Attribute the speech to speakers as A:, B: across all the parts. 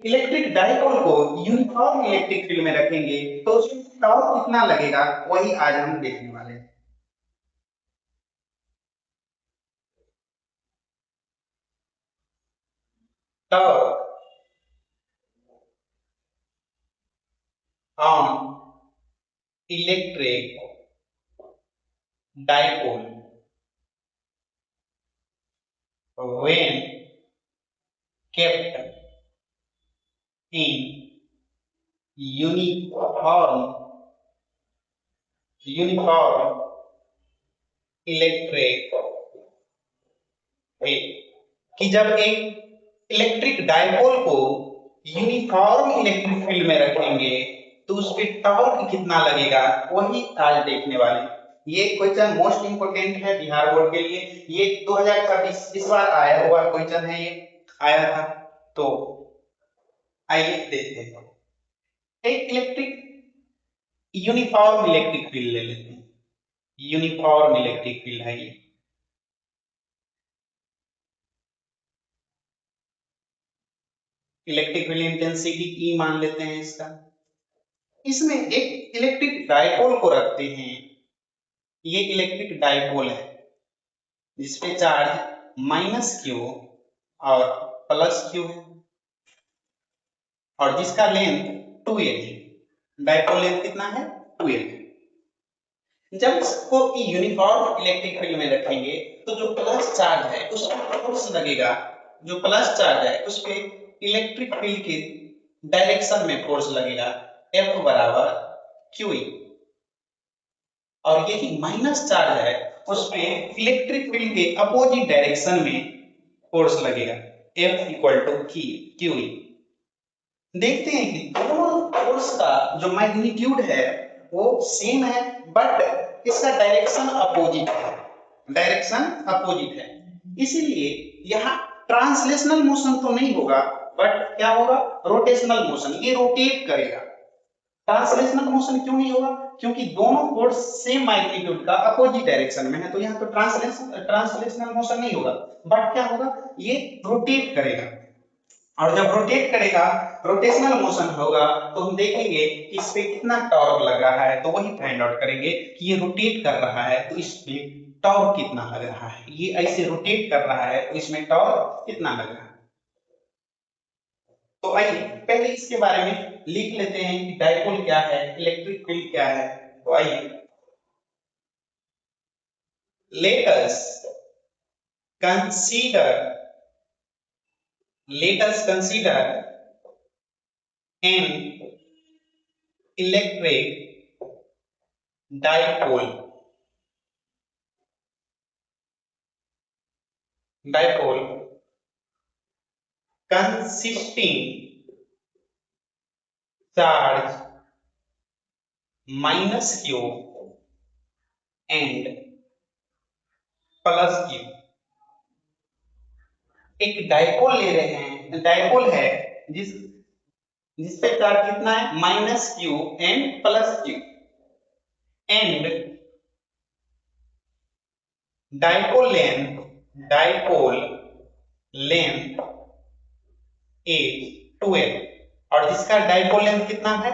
A: Electric dipole को uniform electric field में रखेंगे तो उसमें टॉर्क कितना लगेगा, वही आज हम देखने वाले हैं। Torque on electric dipole when kept in uniform electric field, कि जब एक इलेक्ट्रिक डाइपोल को यूनिफॉर्म इलेक्ट्रिक फील्ड में रखेंगे तो उस पे टॉर्क कितना लगेगा, वही आज देखने वाले हैं। ये क्वेश्चन मोस्ट इंपोर्टेंट है बिहार बोर्ड के लिए। ये 2024 इस बार आया हुआ क्वेश्चन है, ये आया था। तो आइए देखते हैं। एक इलेक्ट्रिक यूनिफॉर्म इलेक्ट्रिक फील्ड ले लेते हैं। यूनिफॉर्म इलेक्ट्रिक फील्ड है ये। इलेक्ट्रिक फील्ड इंटेंसिटी ई मान लेते हैं इसका। इसमें एक इलेक्ट्रिक डाइपोल को रखते हैं। ये इलेक्ट्रिक डाइपोल है जिसपे चार्ज -q और +q है और जिसका लेंथ 2l है। डाइपोल लेंथ कितना है, 2l है। जब इसको यूनिफॉर्म इलेक्ट्रिक फील्ड में रखेंगे तो जो प्लस चार्ज है उस पर फोर्स लगेगा। जो प्लस चार्ज है उस पे इलेक्ट्रिक फील्ड के डायरेक्शन में फोर्स लगेगा, F बराबर QE। और यही माइनस चार्ज है उस पे इलेक्ट्रिक फील्ड के अपोजिट डायरेक्शन में फोर्स लगेगा, F इक्वल टू QE। देखते हैं कि दोनों फोर्स का जो मैग्नीट्यूड है वो सेम है, बट इसका डायरेक्शन अपोजिट है। डायरेक्शन अपोजिट है, इसीलिए यहाँ ट्रांसलेशनल मोशन तो नहीं होगा, बट क्या होगा, रोटेशनल मोशन। ये रोटेट करेगा। ट्रांसलेशनल मोशन क्यों नहीं होगा, क्योंकि दोनों फोर्स सेम मैग्नीट्यूड का अपोजिट डायरेक्शन में है, तो यहाँ तो ट्रांसलेशनल मोशन नहीं होगा, बट क्या होगा, ये रोटेट करेगा। और जब रोटेट करेगा, रोटेशनल मोशन होगा, तो हम देखेंगे कि इस पे कितना टॉर्क लग रहा है, तो वही फाइंड आउट करेंगे कि ये रोटेट कर रहा है तो इस पे टॉर्क कितना लग रहा है। ये ऐसे रोटेट कर रहा है तो इसमें टॉर्क कितना लग रहा है। तो आइए पहले इसके बारे में लिख लेते हैं कि डाइपोल क्या है, इलेक्ट्रिक फील्ड क्या है। तो आइए, let us consider an electric dipole consisting charge -q and +q। एक डाइपोल ले रहे हैं, डाइपोल है जिसपे चार्ज कितना है, -q and +q, and dipole length is 2l। और जिसका डाइपोल लेंथ कितना है,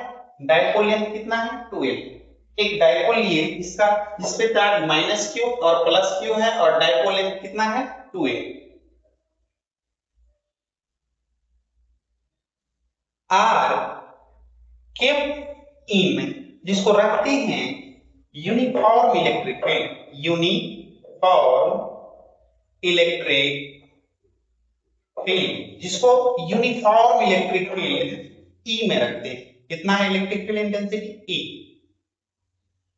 A: 2l। एक डाइपोल लिए इसका जिसपे चार्ज -q और +q है और डाइपोल लेंथ कितना है, 2l। आर केप्ट इन, जिसको रखते हैं यूनिफॉर्म इलेक्ट्रिक फील्ड, जिसको यूनिफॉर्म इलेक्ट्रिक फील्ड ई में रखते हैं। कितना है इलेक्ट्रिक फील्ड इंटेंसिटी, ई।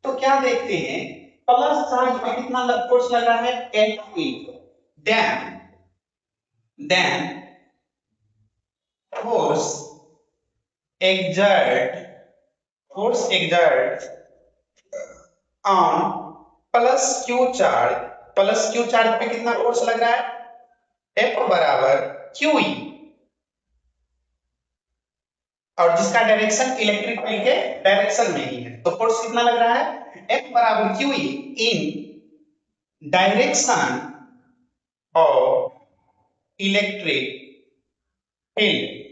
A: तो क्या देखते हैं, प्लस चार्ज पे कितना फोर्स लगा है, Fe। Then force exert on plus q charge पे कितना फोर्स लग रहा है, F बराबर QE। और जिसका डायरेक्शन इलेक्ट्रिक फील्ड के डायरेक्शन में ही है, तो फोर्स कितना लग रहा है, F बराबर QE in direction of electric field.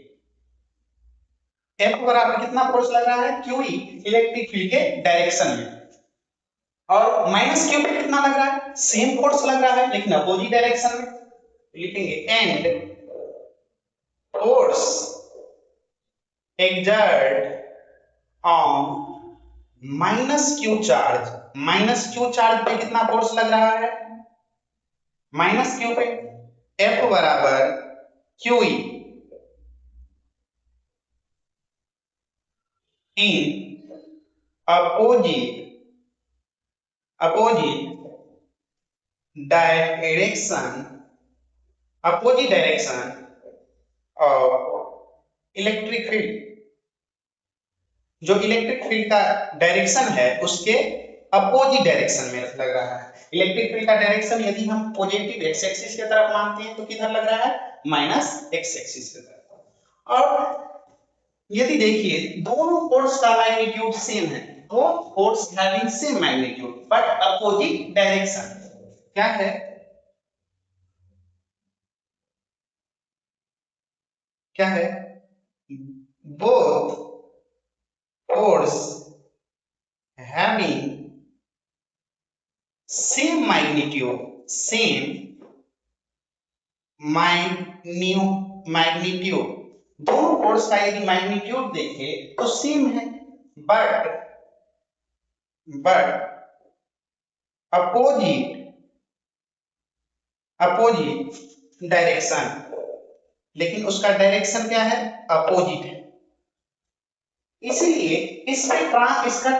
A: F बराबर कितना फोर्स लग रहा है, QE, इलेक्ट्रिक फील्ड के डायरेक्शन में। और माइनस Q पे कितना लग रहा है, सेम फोर्स लग रहा है लेकिन अपोजिट डायरेक्शन में। लिखेंगे and force exert on minus Q charge, minus Q charge पे कितना फोर्स लग रहा है, माइनस क्यू पे, F बराबर QE in opposite direction of electric field. जो इलेक्ट्रिक फील्ड का डायरेक्शन है उसके अपोजिट डायरेक्शन में लग रहा है। इलेक्ट्रिक फील्ड का डायरेक्शन यदि हम पॉजिटिव एक्स एक्सिस की तरफ मानते हैं तो किधर लग रहा है, माइनस एक्स एक्सिस की तरफ। और यदि देखिए दोनों फोर्स का मैग्नीट्यूड सेम है, तो force having same magnitude but opposite direction, क्या है, क्या है, both force having same magnitude, दोनों फोर्स का यदि मैग्नीट्यूड देखें तो सेम है, बट अपोजिट डायरेक्शन, लेकिन उसका डायरेक्शन क्या है, अपोजिट है। इसीलिए इसका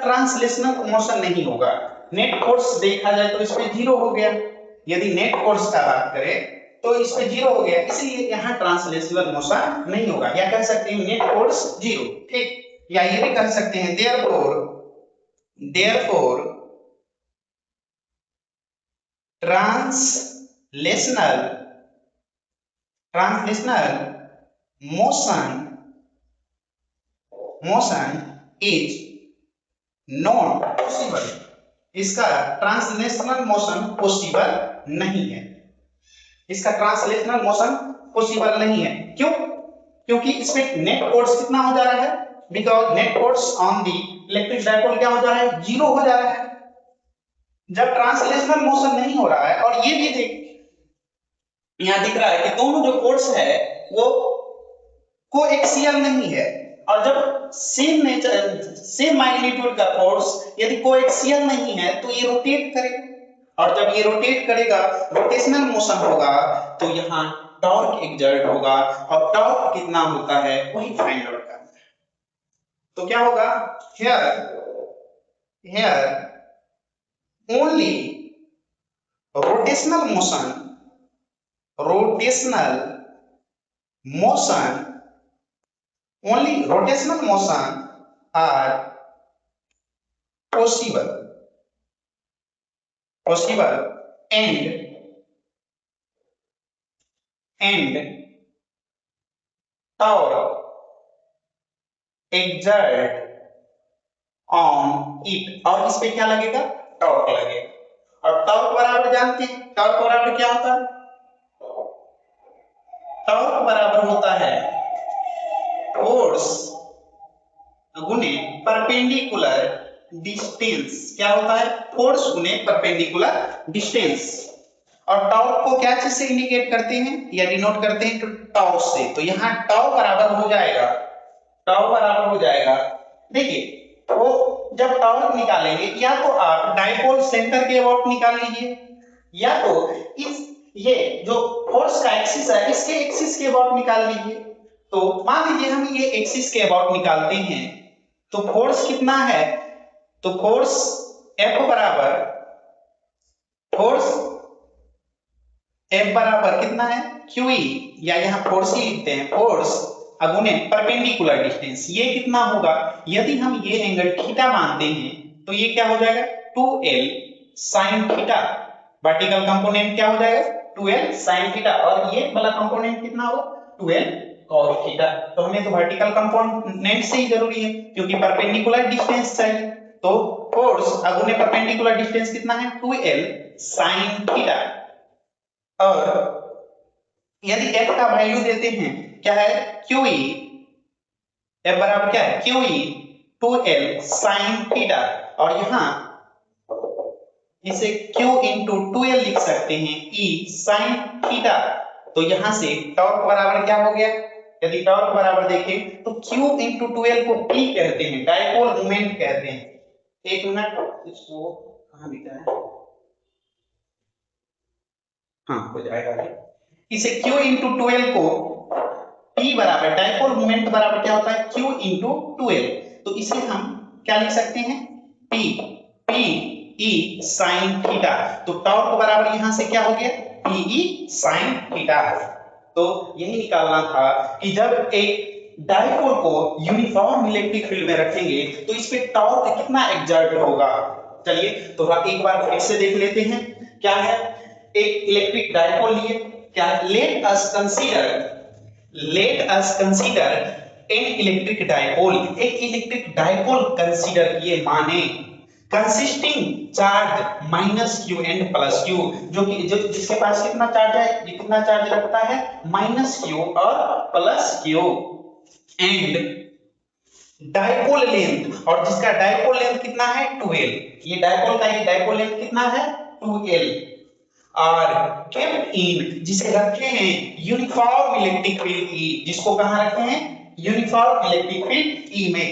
A: ट्रांसलेशनल मोशन नहीं होगा। नेट फोर्स देखा जाए तो इसमें जीरो हो गया, यदि नेट फोर्स का बात करें तो इसमें जीरो हो गया, इसलिए यहाँ ट्रांसलेशनल मोशन नहीं होगा, या कह सकते हैं नेट फोर्स जीरो, ठीक, या ये भी कह सकते हैं therefore translational motion is not possible, इसका ट्रांसलेशनल मोशन पॉसिबल नहीं है, इसका ट्रांसलेशनल मोशन पॉसिबल नहीं है। क्यों, क्योंकि इसमें नेट फोर्स कितना हो जा रहा है, because net force on the electric dipole क्या हो जा रहा है, जीरो हो जा रहा है। जब ट्रांसलेशनल मोशन नहीं हो रहा है, और ये भी देख यहां दिख रहा है कि दोनों जो फोर्स है वो कोएक्सियल नहीं है, और जब सेम मैग्नीट्यूड का फोर्स यदि कोएक्सियल नहीं है तो ये रोटेट करेगा, और जब ये रोटेट करेगा, रोटेशनल मोशन होगा, तो यहाँ टॉर्क एक्सर्ट होगा, और टॉर्क कितना होता है वही फाइंड आउट करना है। तो क्या होगा, here only rotational motion are possible and torque exert on it, और इस पे क्या लगेगा, टॉर्क लगेगा, और टॉर्क बराबर जानते हैं, टॉर्क बराबर क्या होता है, टॉर्क बराबर होता है फोर्स गुने परपेंडिकुलर डिस्टेंस, क्या होता है, फोर्स गुने परपेंडिकुलर डिस्टेंस। और टॉर्क को क्या चीज से इंडिकेट करते हैं या डिनोट करते हैं, तो टाउ से। तो यहाँ टाउ बराबर हो जाएगा, देखिए वो जब टॉर्क निकालेंगे, या तो आप डाइपोल सेंटर के अबाउट निकाल लीजिए, या तो इस ये जो फोर्स का एक्सिस है इसके एक्सिस के अबाउट निकाल लीजिए। तो मान लीजिए हम ये एक्सिस के अबाउट निकालते हैं, तो फोर्स कितना है, तो फोर्स F बराबर कितना है, QE, या यहाँ फोर्स ही लिखते हैं, फोर्स अगुने परपेंडिकुलर डिस्टेंस, ये कितना होगा, यदि हम ये एंगल थीटा मानते हैं तो ये क्या हो जाएगा, 2L sin theta, vertical component क्या हो जाएगा, 2L sin थीटा, और ये वाला कंपोनेंट कितना होगा, 2L cos थीटा। तो हमें तो वर्टिकल कंपोनेंट से ही जरूरी है क्योंकि परपेंडिकुलर डिस्टेंस चाहिए, तो फोर्स अगुने परपेंडिकुलर डिस्टेंस कितना है, 2L sin थीटा, और यदि F का वैल्यू देते हैं क्या है, QE F बराबर क्या है QE 2L sin थीटा, और यहाँ इसे Q इंटू 2L लिख सकते हैं E sin थीटा। तो यहां से टॉर्क बराबर क्या हो गया, यदि टॉर्क बराबर देखें तो Q इंटू 2L को P कहते हैं, डायपोल मोमेंट कहते हैं। एक मिनट, इसको कहां लिखा है, हाँ हो जाएगा। इसे Q इंटू 2L को P बराबर डायपोल मोमेंट बराबर क्या होता है Q इंटू 2L, तो इसे हम क्या लिख सकते हैं P E sin थीटा। तो टॉर्क बराबर यहां से क्या हो गया PE sin थीटा। तो यही निकालना था कि जब एक डायपोल को यूनिफॉर्म इलेक्ट्रिक फील्ड में रखेंगे तो इस पे टॉर्क कितना एक्सर्ट होगा। चलिए तो एक बार फिर से देख लेते हैं क्या है। एक इलेक्ट्रिक डायपोल लिए, क्या let us consider an electric dipole, एक इलेक्ट्रिक डायपोल कंसीडर किए माने consisting charge minus Q and plus Q, जो कि जिसके पास कितना चार्ज है, ये कितना चार्ज रखता है माइनस क्यू और plus Q, and dipole length, और जिसका डायपोल लेंथ कितना है 2L, ये डायपोल लेंथ कितना है 2L, और केप्ट इन जिसे रखे हैं यूनिफॉर्म इलेक्ट्रिक फील्ड E, जिसको कहां रखे हैं यूनिफॉर्म इलेक्ट्रिक फील्ड E में,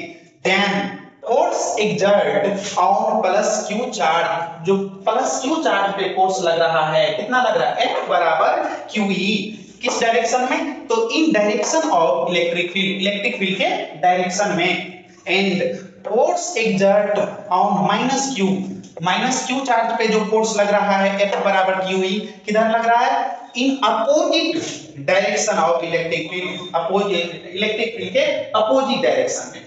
A: then force exert on plus q charge, जो प्लस क्यू चार्ज पे फोर्स लग रहा है, कितना लग रहा है F बराबर QE, किस डायरेक्शन में, तो इन डायरेक्शन ऑफ इलेक्ट्रिक फील्ड के डायरेक्शन में, and force exert on minus Q charge पे जो फोर्स लग रहा है F बराबर QE, किधर लग रहा है in opposite direction of electric field के अपोजिट डायरेक्शन में।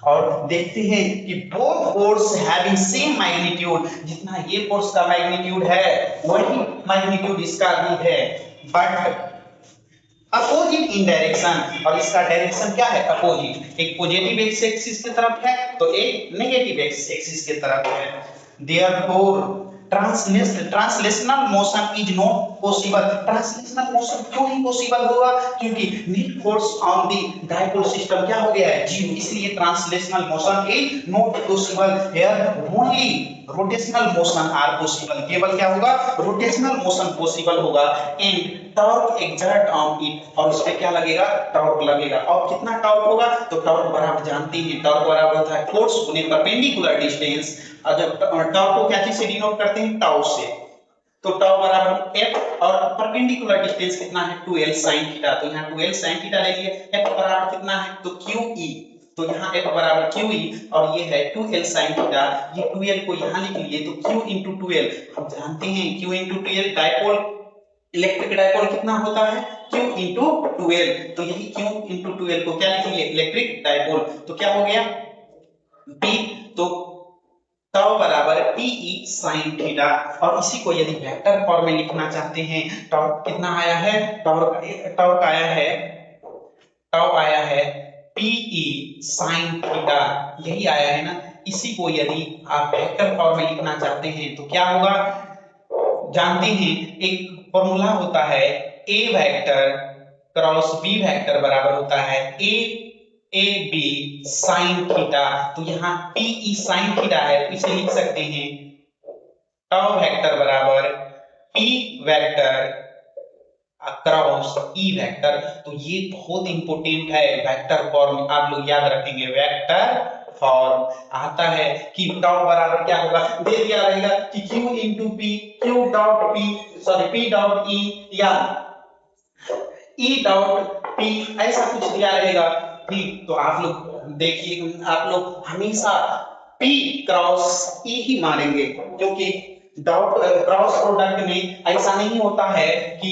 A: और देखते हैं कि both force having same magnitude, जितना ये फोर्स का मैग्नीट्यूड है वही मैग्नीट्यूड इसका भी है, बट अपोजिट इन डायरेक्शन, और इसका डायरेक्शन क्या है अपोजिट, एक पॉजिटिव एक्स एक्सिस की तरफ है तो एक नेगेटिव एक्स एक्सिस की तरफ है। Therefore translational motion is not possible, translational motion क्यों नहीं पॉसिबल होगा, क्योंकि net force on the dipole system क्या हो गया है जीरो, इसलिए translational motion is not possible, here only rotational motion are possible, केवल क्या होगा रोटेशनल मोशन पॉसिबल होगा, and torque exert on it, और उस पे क्या लगेगा टॉर्क लगेगा, और कितना टॉर्क होगा, तो टॉर्क बराबर जानते हैं टॉर्क बराबर होता है फोर्स गुने परपेंडिकुलर डिस्टेंस, और जब टॉर्क को क्या चीज से डिनोट करते हैं टाउ से, तो टाउ बराबर F, और परपेंडिकुलर डिस्टेंस कितना है 2L sin थीटा, तो यहाँ 2L sin थीटा ले लिए, F बराबर कितना है तो QE, तो यहाँ F बराबर QE और ये है 2L sin थीटा, ये 2L को यहाँ लिख लिए तो Q into 2L, हम जानते हैं Q into 2L dipole electric dipole कितना होता है Q into 2L, तो यही Q into 2L को क्या लिखेंगे इलेक्ट्रिक डायपोल, तो क्या हो गया P, तो टाउ बराबर PE sin थीटा, और इसी को यदि वेक्टर फॉर्म में लिखना चाहते हैं, टॉर्क कितना आया है, टॉर्क आया है PE sin थीटा, यही आया है ना, इसी को यदि आप वेक्टर फॉर्म में लिखना चाहते हैं तो क्या होगा, जानते हैं एक फॉर्मूला होता है A vector cross B vector बराबर होता है A B sin थीटा, तो यहाँ PE sin थीटा है तो इसे लिख सकते हैं टाउ वेक्टर बराबर P vector cross E vector, तो ये बहुत इंपॉर्टेंट है वेक्टर फॉर्म, आप लोग याद रखेंगे वेक्टर फॉर्म आता है कि टाउ बराबर क्या होगा, दे दिया रहेगा कि Q into P, Q dot P sorry P dot E या E dot P, ऐसा कुछ दिया रहेगा, ठीक, तो आप लोग देखिए आप लोग हमेशा P क्रॉस E ही मानेंगे, क्योंकि डॉट क्रॉस प्रोडक्ट में ऐसा नहीं होता है कि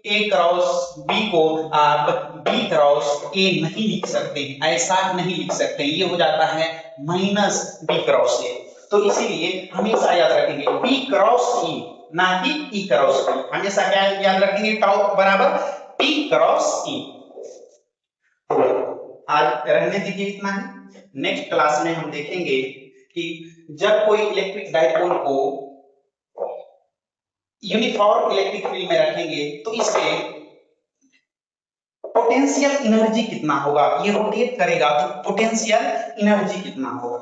A: A क्रॉस B को आप B क्रॉस A नहीं लिख सकते, ऐसा नहीं लिख सकते, ये हो जाता है माइनस B क्रॉस A, तो इसीलिए हमेशा याद रखेंगे P क्रॉस E ना कि E क्रॉस P, हमेशा क्या याद रखेंगे टाउ बराबर P क्रॉस E। आज रहने दीजिए इतना ही, नेक्स्ट क्लास में हम देखेंगे कि जब कोई इलेक्ट्रिक डायपोल को यूनिफॉर्म इलेक्ट्रिक फील्ड में रखेंगे तो इसके पोटेंशियल एनर्जी कितना होगा, ये रोटेट करेगा तो पोटेंशियल एनर्जी कितना होगा।